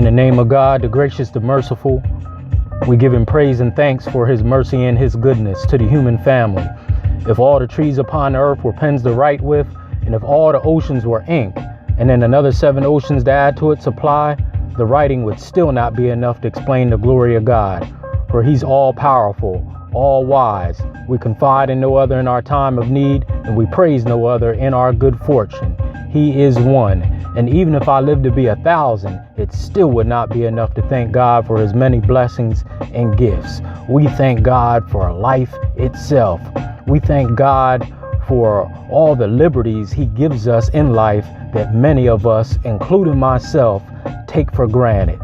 the name of God, the gracious, the merciful, we give him praise and thanks for his mercy and his goodness to the human family. If all the trees upon the earth were pens to write with, and if all the oceans were ink, and then another 7 oceans to add to its supply, the writing would still not be enough to explain the glory of God. For he's all powerful, all wise. We confide in no other in our time of need, and we praise no other in our good fortune. He is one. And even if I lived to be 1,000, it still would not be enough to thank God for his many blessings and gifts. We thank God for life itself. We thank God for all the liberties he gives us in life that many of us, including myself, take for granted.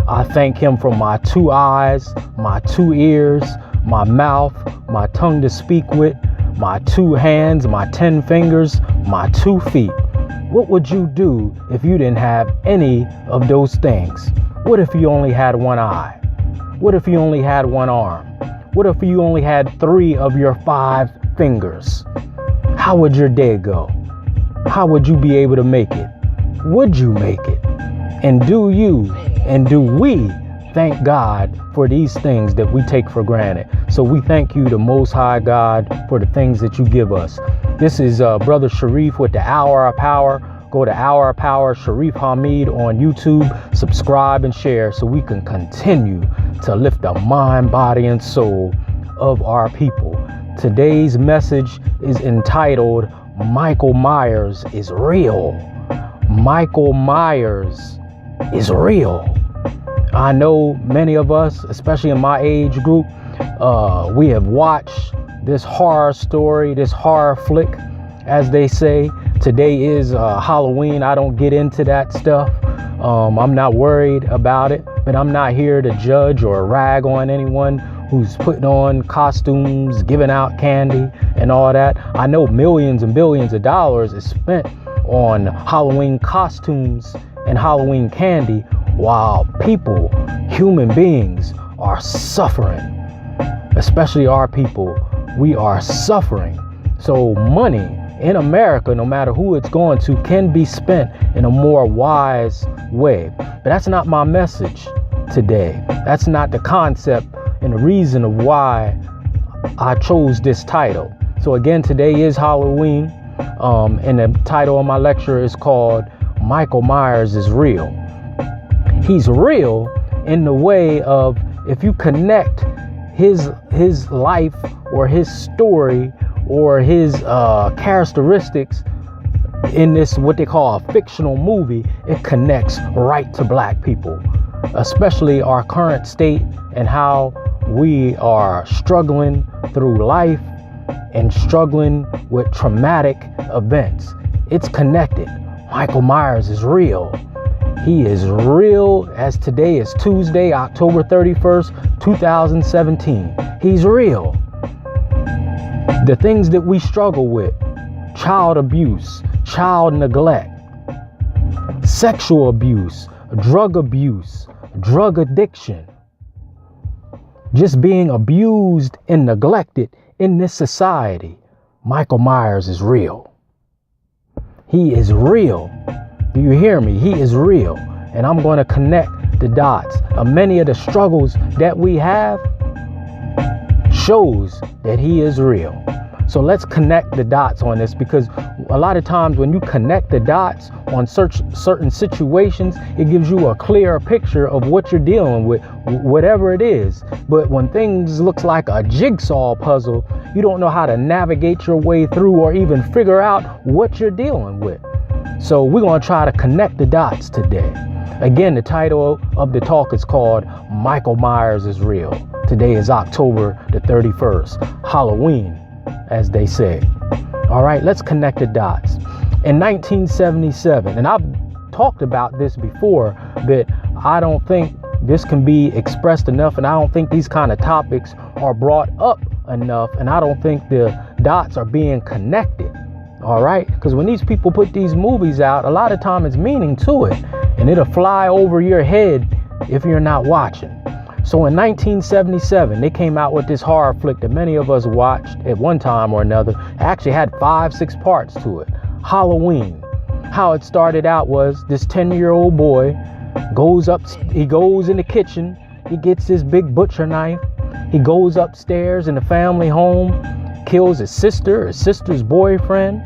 I thank him for my 2 eyes, my 2 ears, my mouth, my tongue to speak with, my 2 hands, my 10 fingers, my 2 feet. What would you do if you didn't have any of those things? What if you only had 1 eye? What if you only had 1 arm? What if you only had 3 of your 5 fingers? How would your day go? How would you be able to make it? Would you make it? And do you and do we thank God for these things that we take for granted? So we thank you, the Most High God, for the things that you give us. This is Brother Shareef with the Hour of Power. Go to Hour of Power, Shareef Hamid on YouTube. Subscribe and share so we can continue to lift the mind, body, and soul of our people. Today's message is entitled, Michael Myers is Real. Michael Myers is real. I know many of us, especially in my age group, we have watched this horror story, this horror flick, as they say. Today is Halloween. I don't get into that stuff. I'm not worried about it, but I'm not here to judge or rag on anyone who's putting on costumes, giving out candy and all that. I know millions and billions of dollars is spent on Halloween costumes and Halloween candy while people, human beings, are suffering. Especially our people, we are suffering. So money in America, no matter who it's going to, can be spent in a more wise way. But that's not my message today. That's not the concept and the reason of why I chose this title. So again, today is Halloween, and the title of my lecture is called Michael Myers is Real. He's real in the way of, if you connect his life or his story or his characteristics in this, what they call a fictional movie, it connects right to black people, especially our current state and how we are struggling through life and struggling with traumatic events. It's connected. Michael Myers is real. He is real, as today is Tuesday, October 31st, 2017. He's real. The things that we struggle with, child abuse, child neglect, sexual abuse, drug addiction, just being abused and neglected in this society, Michael Myers is real. He is real. Do you hear me? He is real. And I'm going to connect the dots of many of the struggles that we have shows that he is real. So let's connect the dots on this, because a lot of times when you connect the dots on certain situations, it gives you a clearer picture of what you're dealing with, whatever it is. But when things looks like a jigsaw puzzle, you don't know how to navigate your way through or even figure out what you're dealing with. So we're going to try to connect the dots today. Again, the title of the talk is called Michael Myers is Real. Today is October the 31st, Halloween, as they say. All right, let's connect the dots. In 1977, and I've talked about this before, but I don't think this can be expressed enough, and I don't think these kind of topics are brought up enough, and I don't think the dots are being connected. All right, because when these people put these movies out, a lot of time it's meaning to it, and it'll fly over your head if you're not watching. So in 1977, they came out with this horror flick that many of us watched at one time or another. It actually had 5-6 parts to it. Halloween. How it started out was this 10-year-old boy He goes in the kitchen. He gets his big butcher knife. He goes upstairs in the family home, kills his sister's boyfriend,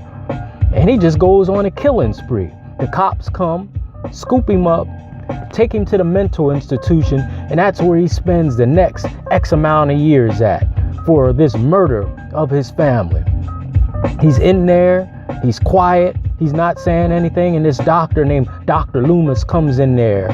and he just goes on a killing spree. The cops come, scoop him up, take him to the mental institution, and that's where he spends the next X amount of years at for this murder of his family. He's in there, he's quiet, he's not saying anything, and this doctor named Dr. Loomis comes in there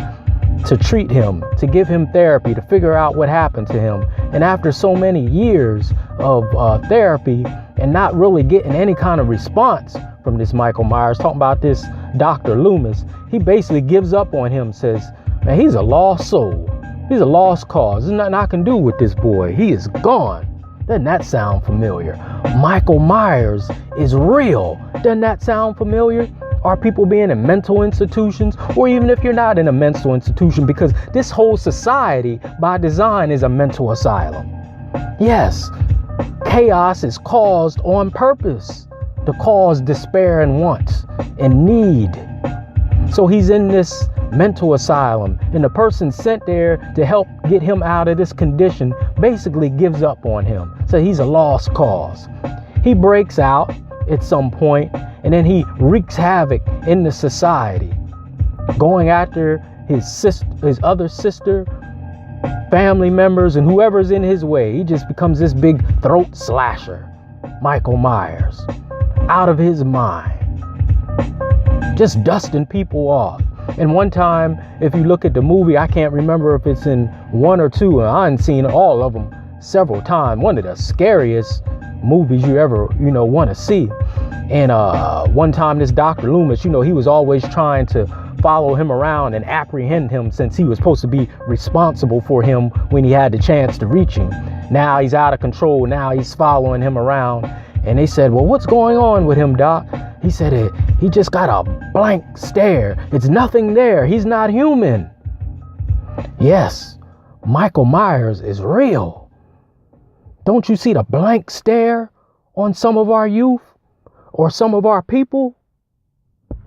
to treat him, to give him therapy, to figure out what happened to him. And after so many years of therapy and not really getting any kind of response from this Michael Myers, talking about this Dr. Loomis, he basically gives up on him, says, man, he's a lost soul. He's a lost cause. There's nothing I can do with this boy. He is gone. Doesn't that sound familiar? Michael Myers is real. Doesn't that sound familiar? Are people being in mental institutions? Or even if you're not in a mental institution, because this whole society by design is a mental asylum. Yes, chaos is caused on purpose to cause despair and want and need. So he's in this mental asylum, and the person sent there to help get him out of this condition basically gives up on him. So he's a lost cause. He breaks out at some point, and then he wreaks havoc in the society, going after his other sister, family members, and whoever's in his way. He just becomes this big throat slasher, Michael Myers, out of his mind, just dusting people off. And one time, if you look at the movie, I can't remember if it's in 1 or 2, and I've seen all of them several times. One of the scariest movies you ever, want to see. And one time, this Dr. Loomis, he was always trying to follow him around and apprehend him, since he was supposed to be responsible for him when he had the chance to reach him. Now he's out of control. Now he's following him around. And they said, well, what's going on with him, Doc? He said, he just got a blank stare. It's nothing there. He's not human. Yes, Michael Myers is real. Don't you see the blank stare on some of our youth or some of our people?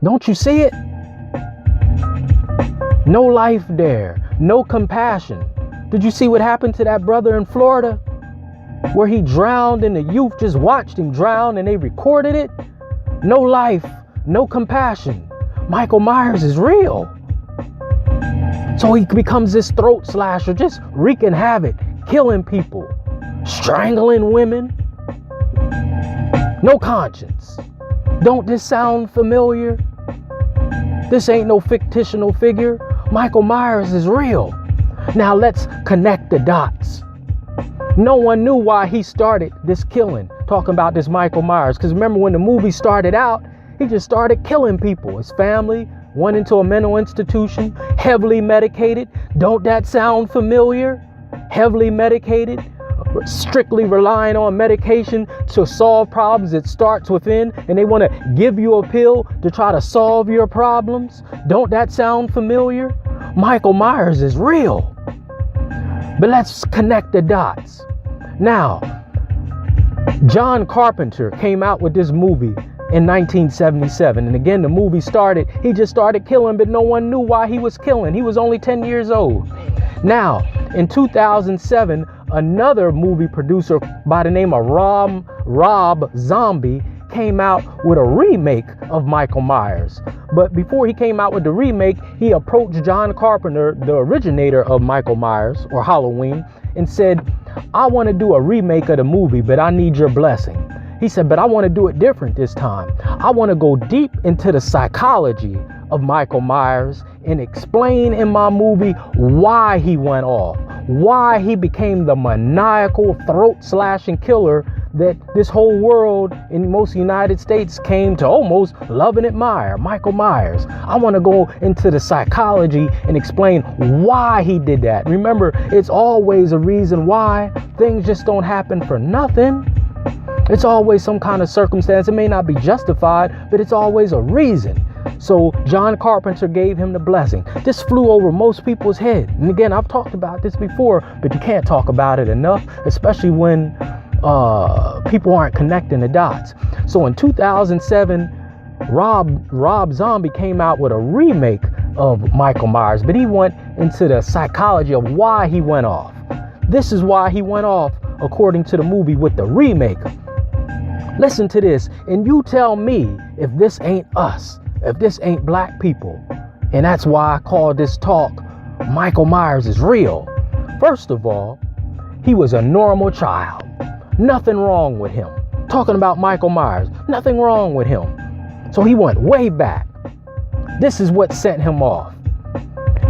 Don't you see it? No life there. No compassion. Did you see what happened to that brother in Florida, where he drowned and the youth just watched him drown and they recorded it? No life, no compassion. Michael Myers is real. So he becomes this throat slasher, just wreaking havoc, killing people, strangling women. No conscience. Don't this sound familiar? This ain't no fictional figure. Michael Myers is real. Now let's connect the dots. No one knew why he started this killing, talking about this Michael Myers. Because remember, when the movie started out, he just started killing people. His family went into a mental institution, heavily medicated. Don't that sound familiar? Heavily medicated, strictly relying on medication to solve problems. It starts within, and they want to give you a pill to try to solve your problems. Don't that sound familiar? Michael Myers is real. But let's connect the dots. Now, John Carpenter came out with this movie in 1977. And again, the movie started, he just started killing, but no one knew why he was killing. He was only 10 years old. Now, in 2007, another movie producer by the name of Rob Zombie came out with a remake of Michael Myers. But before he came out with the remake, he approached John Carpenter, the originator of Michael Myers or Halloween, and said, I want to do a remake of the movie, but I need your blessing. He said, but I want to do it different this time. I want to go deep into the psychology of Michael Myers and explain in my movie why he went off, why he became the maniacal throat-slashing killer that this whole world in most United States came to almost love and admire, Michael Myers. I want to go into the psychology and explain why he did that. Remember, it's always a reason why. Things just don't happen for nothing. It's always some kind of circumstance. It may not be justified, but it's always a reason. So John Carpenter gave him the blessing. This flew over most people's head. And again, I've talked about this before, but you can't talk about it enough, especially when people aren't connecting the dots. So in 2007, Rob Zombie came out with a remake of Michael Myers, but he went into the psychology of why he went off. This is why he went off, according to the movie with the remake. Listen to this, and you tell me if this ain't us, if this ain't black people. And that's why I call this talk, Michael Myers is real. First of all, he was a normal child. Nothing wrong with him. Talking about Michael Myers, nothing wrong with him. So he went way back. This is what set him off.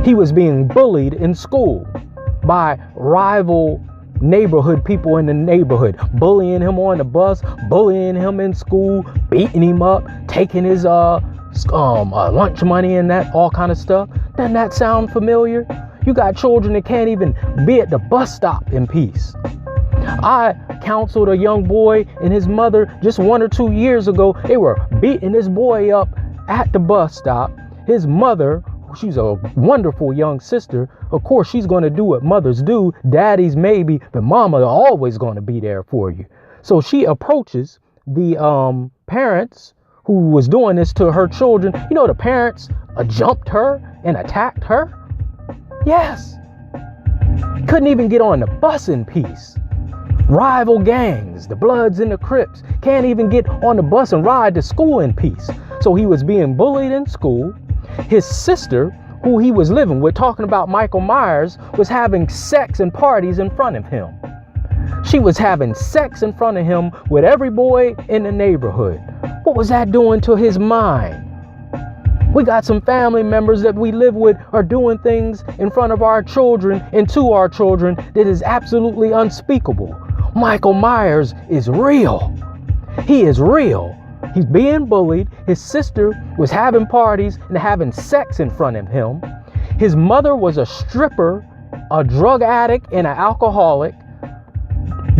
He was being bullied in school by rival neighborhood people in the neighborhood, bullying him on the bus, bullying him in school, beating him up, taking his lunch money and that all kind of stuff. Doesn't that sound familiar? You got children that can't even be at the bus stop in peace. I counseled a young boy and his mother just 1 or 2 years ago. They were beating this boy up at the bus stop. His mother, she's a wonderful young sister. Of course, she's going to do what mothers do. Daddy's maybe, but mama always going to be there for you. So she approaches the parents who was doing this to her children. You know, the parents jumped her and attacked her. Yes. Couldn't even get on the bus in peace. Rival gangs, the Bloods and the Crips, can't even get on the bus and ride to school in peace. So he was being bullied in school. His sister, who he was living with, talking about Michael Myers, was having sex and parties in front of him. She was having sex in front of him with every boy in the neighborhood. What was that doing to his mind? We got some family members that we live with are doing things in front of our children and to our children that is absolutely unspeakable. Michael Myers is real. He is real. He's being bullied. His sister was having parties and having sex in front of him. His mother was a stripper, a drug addict, and an alcoholic.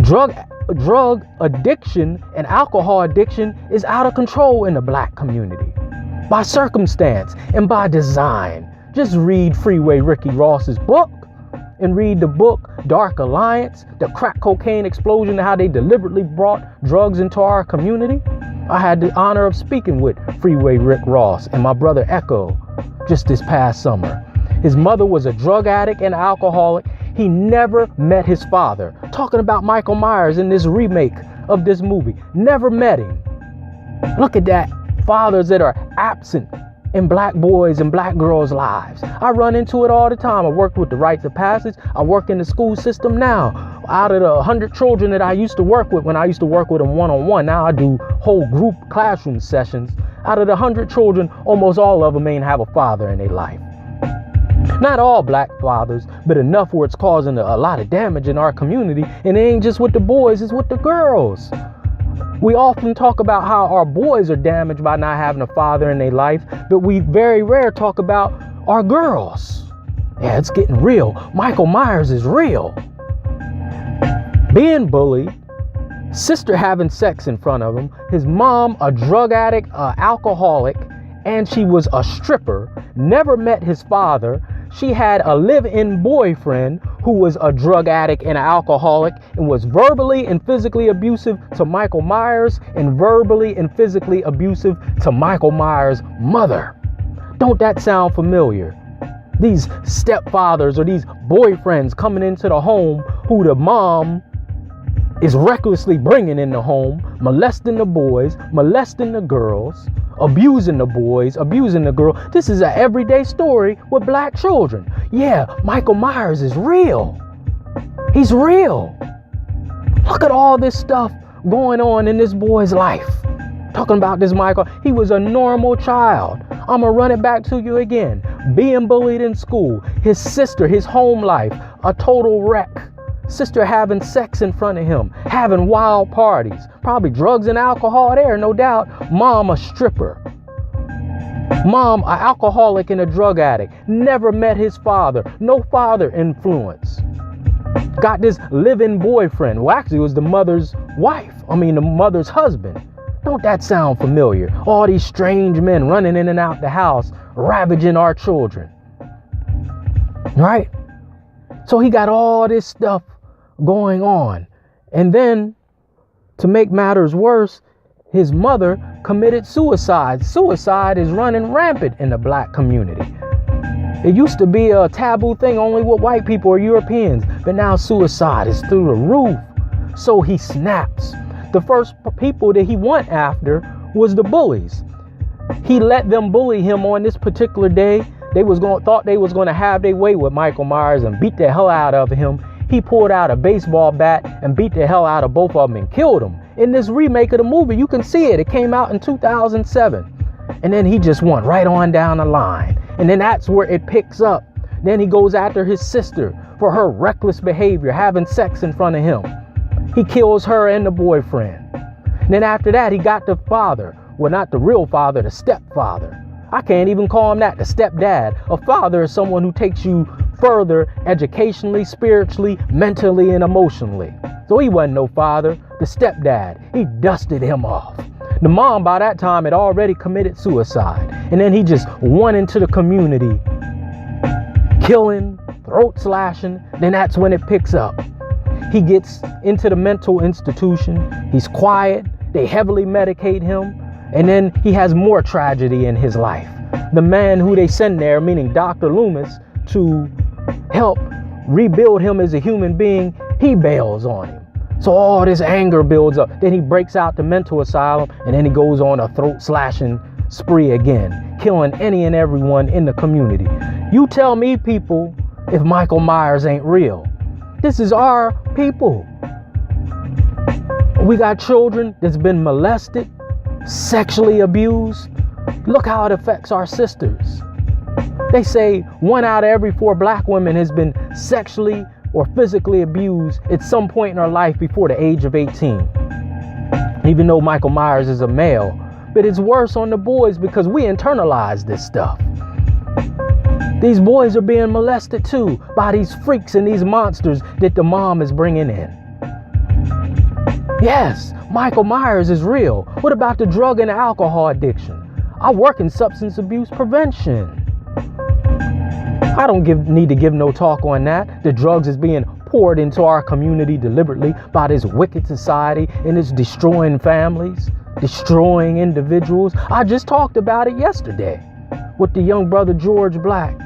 Drug addiction and alcohol addiction is out of control in the black community. By circumstance and by design. Just read Freeway Ricky Ross's book and read the book Dark Alliance, the crack cocaine explosion, and how they deliberately brought drugs into our community. I had the honor of speaking with Freeway Rick Ross and my brother Echo just this past summer. His mother was a drug addict and alcoholic. He never met his father. Talking about Michael Myers in this remake of this movie. Never met him. Look at that. Fathers that are absent in black boys and black girls' lives. I run into it all the time. I worked with the rites of passage. I work in the school system now. Out of the 100 children that I used to work with when I used to work with them one-on-one, now I do whole group classroom sessions. Out of the 100 children, almost all of them ain't have a father in their life. Not all black fathers, but enough where it's causing a lot of damage in our community. And it ain't just with the boys, it's with the girls. We often talk about how our boys are damaged by not having a father in their life, but we very rare talk about our girls. Yeah, it's getting real. Michael Myers is real. Being bullied, sister having sex in front of him, his mom a drug addict, alcoholic, and she was a stripper, never met his father. She had a live-in boyfriend who was a drug addict and an alcoholic and was verbally and physically abusive to Michael Myers and verbally and physically abusive to Michael Myers' mother. Don't that sound familiar? These stepfathers or these boyfriends coming into the home who the mom is recklessly bringing in the home, molesting the boys, molesting the girls, abusing the boys, abusing the girl. This is an everyday story with black children. Yeah, Michael Myers is real. He's real. Look at all this stuff going on in this boy's life. Talking about this Michael, he was a normal child. I'm gonna run it back to you again. Being bullied in school, his sister, his home life, a total wreck. Sister having sex in front of him, having wild parties, probably drugs and alcohol there, no doubt. Mom, a stripper. Mom, an alcoholic and a drug addict. Never met his father. No father influence. Got this live-in boyfriend. Well, actually, it was the mother's wife. The mother's husband. Don't that sound familiar? All these strange men running in and out the house, ravaging our children. Right? So he got all this stuff going on. And then, to make matters worse, his mother committed suicide. Suicide is running rampant in the black community. It used to be a taboo thing only with white people or Europeans, but now suicide is through the roof. So he snaps. The first people that he went after was the bullies. He let them bully him on this particular day. They thought they was going to have their way with Michael Myers and beat the hell out of him. He pulled out a baseball bat and beat the hell out of both of them and killed them. In this remake of the movie, you can see it. It came out in 2007. And then he just went right on down the line. And then that's where it picks up. Then he goes after his sister for her reckless behavior, having sex in front of him. He kills her and the boyfriend. And then after that, he got the father. Well, not the real father, the stepfather. I can't even call him that, the stepdad. A father is someone who takes you further educationally, spiritually, mentally, and emotionally. So he wasn't no father. The stepdad, he dusted him off. The mom by that time had already committed suicide. And then he just went into the community, killing, throat slashing. Then that's when it picks up. He gets into the mental institution. He's quiet. They heavily medicate him. And then he has more tragedy in his life. The man who they send there, meaning Dr. Loomis, to help rebuild him as a human being, he bails on him. So all this anger builds up. Then he breaks out the mental asylum, and then he goes on a throat slashing spree again, killing any and everyone in the community. You tell me, people, if Michael Myers ain't real. This is our people. We got children that's been molested, sexually abused. Look how it affects our sisters. They say 1 out of every 4 black women has been sexually or physically abused at some point in her life before the age of 18. Even though Michael Myers is a male. But it's worse on the boys because we internalize this stuff. These boys are being molested too by these freaks and these monsters that the mom is bringing in. Yes, Michael Myers is real. What about the drug and alcohol addiction? I work in substance abuse prevention. I don't need to give no talk on that. The drugs is being poured into our community deliberately by this wicked society, and it's destroying families, destroying individuals. I just talked about it yesterday with the young brother George Black,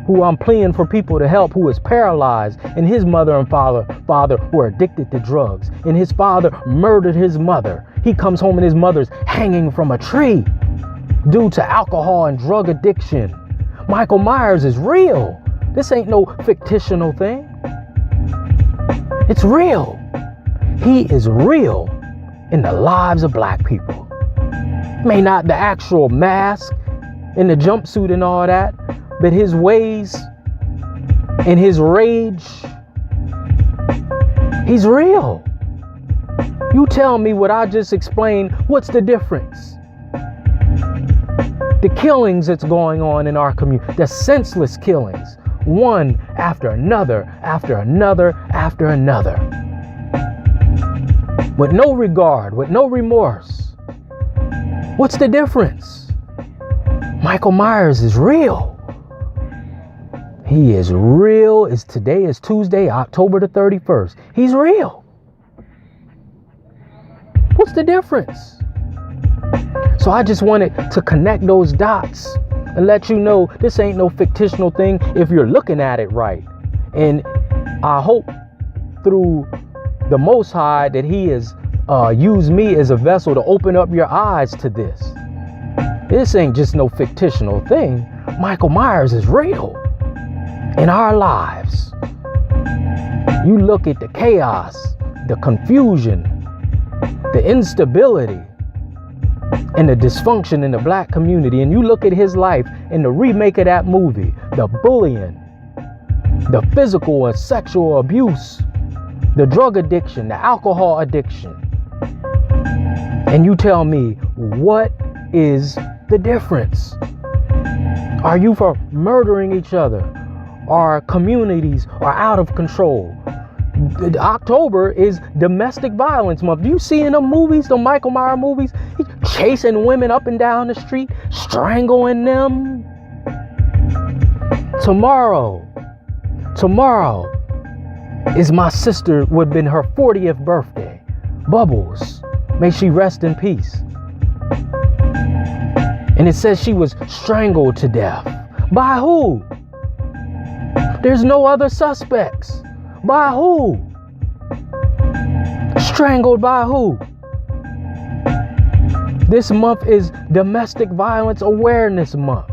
who I'm pleading for people to help, who is paralyzed, and his mother and father were addicted to drugs, and his father murdered his mother. He comes home and his mother's hanging from a tree due to alcohol and drug addiction. Michael Myers is real. This ain't no fictional thing. It's real. He is real in the lives of black people. May not the actual mask and the jumpsuit and all that, but his ways and his rage, he's real. You tell me what I just explained, what's the difference? The killings that's going on in our community, the senseless killings, one after another, after another, after another. With no regard, with no remorse. What's the difference? Michael Myers is real. He is real. Today is Tuesday, October the 31st. He's real. What's the difference? So I just wanted to connect those dots and let you know this ain't no fictional thing if you're looking at it right. And I hope through the Most High that he has used me as a vessel to open up your eyes to this. This ain't just no fictional thing. Michael Myers is real in our lives. You look at the chaos, the confusion, the instability, and the dysfunction in the black community, and you look at his life in the remake of that movie, the bullying, the physical and sexual abuse, the drug addiction, the alcohol addiction, and you tell me, what is the difference? Are you for murdering each other? Our communities are out of control. October is domestic violence month. Do you see in the movies, the Michael Myers movies, he's chasing women up and down the street, strangling them? Tomorrow is my sister, would have been her 40th birthday. Bubbles, may she rest in peace. And it says she was strangled to death. By who? There's no other suspects. By who? Strangled by who? This month is Domestic Violence Awareness Month.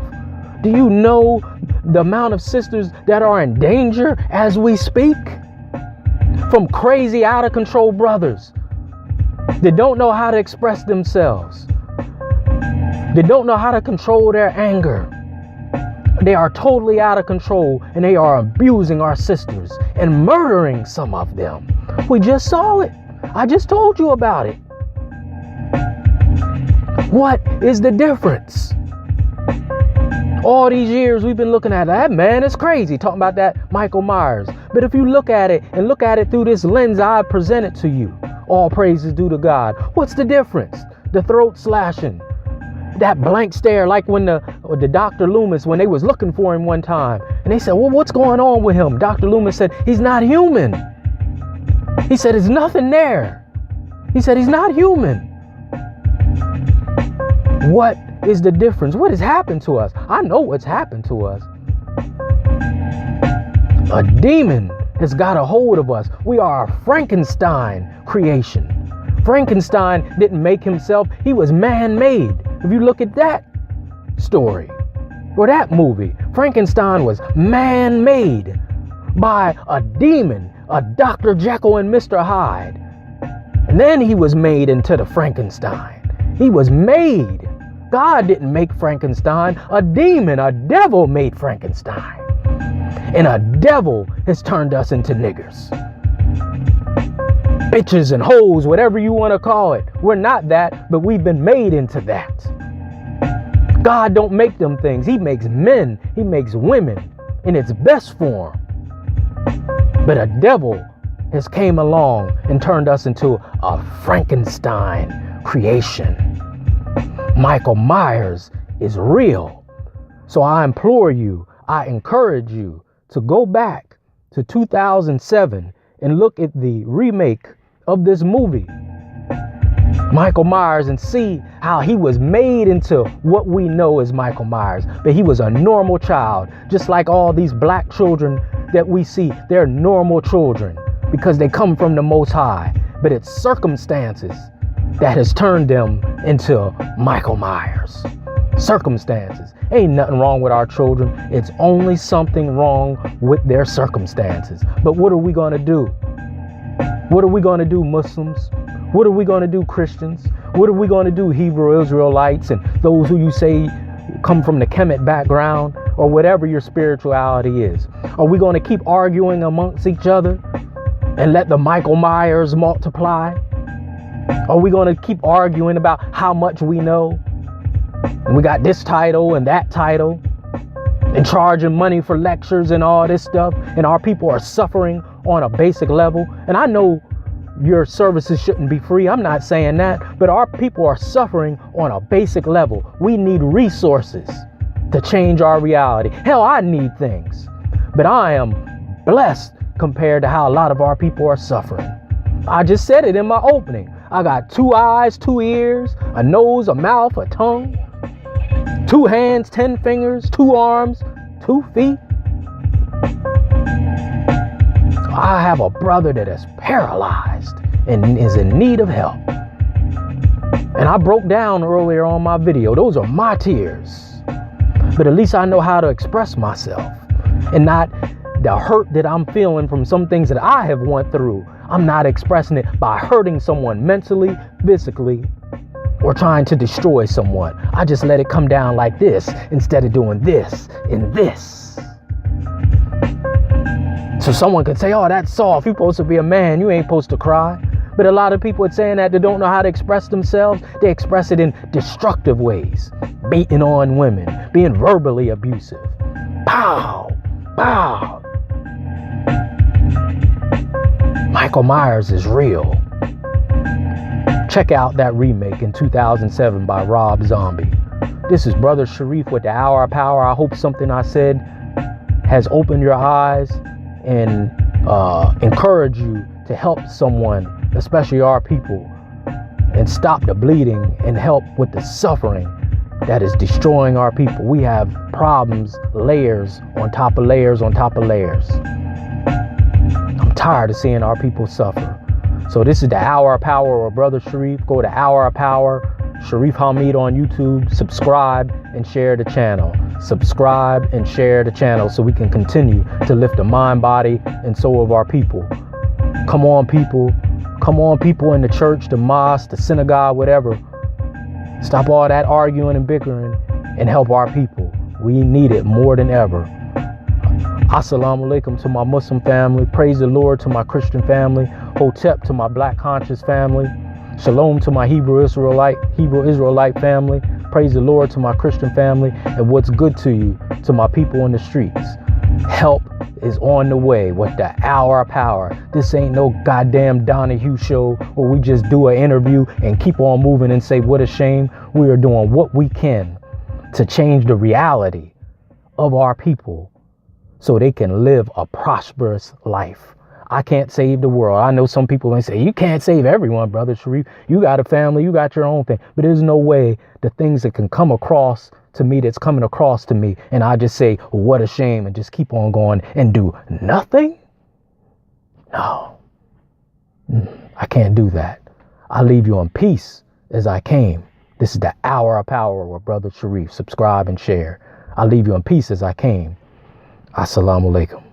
Do you know the amount of sisters that are in danger as we speak? From crazy, out of control brothers that don't know how to express themselves. They don't know how to control their anger. They are totally out of control, and they are abusing our sisters and murdering some of them. We just saw it. I just told you about it. What is the difference? All these years we've been looking at that man is crazy, talking about that Michael Myers. But if you look at it and look at it through this lens I presented to you, all praises due to God. What's the difference? The throat slashing, that blank stare, like when the Dr. Loomis, when they was looking for him one time, and they said, well, what's going on with him? Dr. Loomis said, he's not human. He said, there's nothing there. He said, he's not human. What is the difference? What has happened to us? I know what's happened to us. A demon has got a hold of us. We are a Frankenstein creation. Frankenstein didn't make himself. He was man-made. If you look at that story or that movie, Frankenstein was man-made by a demon, a Dr. Jekyll and Mr. Hyde. And then he was made into the Frankenstein. He was made. God didn't make Frankenstein. A demon, a devil made Frankenstein. And a devil has turned us into niggers. Bitches and hoes, whatever you want to call it. We're not that, but we've been made into that. God don't make them things. He makes men. He makes women in its best form. But a devil has came along and turned us into a Frankenstein creation. Michael Myers is real. So I implore you, I encourage you to go back to 2007 and look at the remake of this movie, Michael Myers, and see how he was made into what we know as Michael Myers. But he was a normal child, just like all these black children that we see. They're normal children because they come from the Most High. But it's circumstances that has turned them into Michael Myers. Circumstances. Ain't nothing wrong with our children. It's only something wrong with their circumstances. But what are we going to do? What are we going to do, Muslims? What are we going to do, Christians? What are we going to do, Hebrew Israelites, and those who you say come from the Kemet background, or whatever your spirituality is? Are we going to keep arguing amongst each other and let the Michael Myers multiply? Are we going to keep arguing about how much we know? And we got this title and that title, and charging money for lectures and all this stuff, and our people are suffering on a basic level. And I know your services shouldn't be free. I'm not saying that, but our people are suffering on a basic level. We need resources to change our reality. Hell, I need things, but I am blessed compared to how a lot of our people are suffering. I just said it in my opening. I got 2 eyes, 2 ears, a nose, a mouth, a tongue, 2 hands, 10 fingers, 2 arms, 2 feet. I have a brother that is paralyzed and is in need of help. And I broke down earlier on my video. Those are my tears. But at least I know how to express myself, and not the hurt that I'm feeling from some things that I have went through. I'm not expressing it by hurting someone mentally, physically, or trying to destroy someone. I just let it come down like this instead of doing this and this. So someone could say, oh, that's soft. You're supposed to be a man. You ain't supposed to cry. But a lot of people are saying that they don't know how to express themselves. They express it in destructive ways. Beating on women, being verbally abusive. Pow, pow. Michael Myers is real. Check out that remake in 2007 by Rob Zombie. This is Brother Shareef with the Hour of Power. I hope something I said has opened your eyes and encourage you to help someone, especially our people, and stop the bleeding and help with the suffering that is destroying our people. We have problems, layers on top of layers on top of layers. I'm tired of seeing our people suffer. So this is the Hour of Power with Brother Shareef. Go to Hour of Power, Shareef Hamid on YouTube. Subscribe and share the channel. Subscribe and share the channel so we can continue to lift the mind, body, and soul of our people. Come on, people. Come on, people in the church, the mosque, the synagogue, whatever. Stop all that arguing and bickering and help our people. We need it more than ever. Assalamu alaikum to my Muslim family. Praise the Lord to my Christian family. Hotep to my Black conscious family. Shalom to my Hebrew Israelite family. Praise the Lord to my Christian family. And what's good to you, to my people in the streets. Help is on the way with the Hour of Power. This ain't no goddamn Donahue show where we just do an interview and keep on moving and say what a shame. We are doing what we can to change the reality of our people so they can live a prosperous life. I can't save the world. I know some people may say, you can't save everyone, Brother Shareef. You got a family, you got your own thing. But there's no way the things that can come across to me that's coming across to me and I just say, what a shame, and just keep on going and do nothing. No, I can't do that. I leave you in peace as I came. This is the Hour of Power with Brother Shareef. Subscribe and share. I leave you in peace as I came. Assalamu alaikum.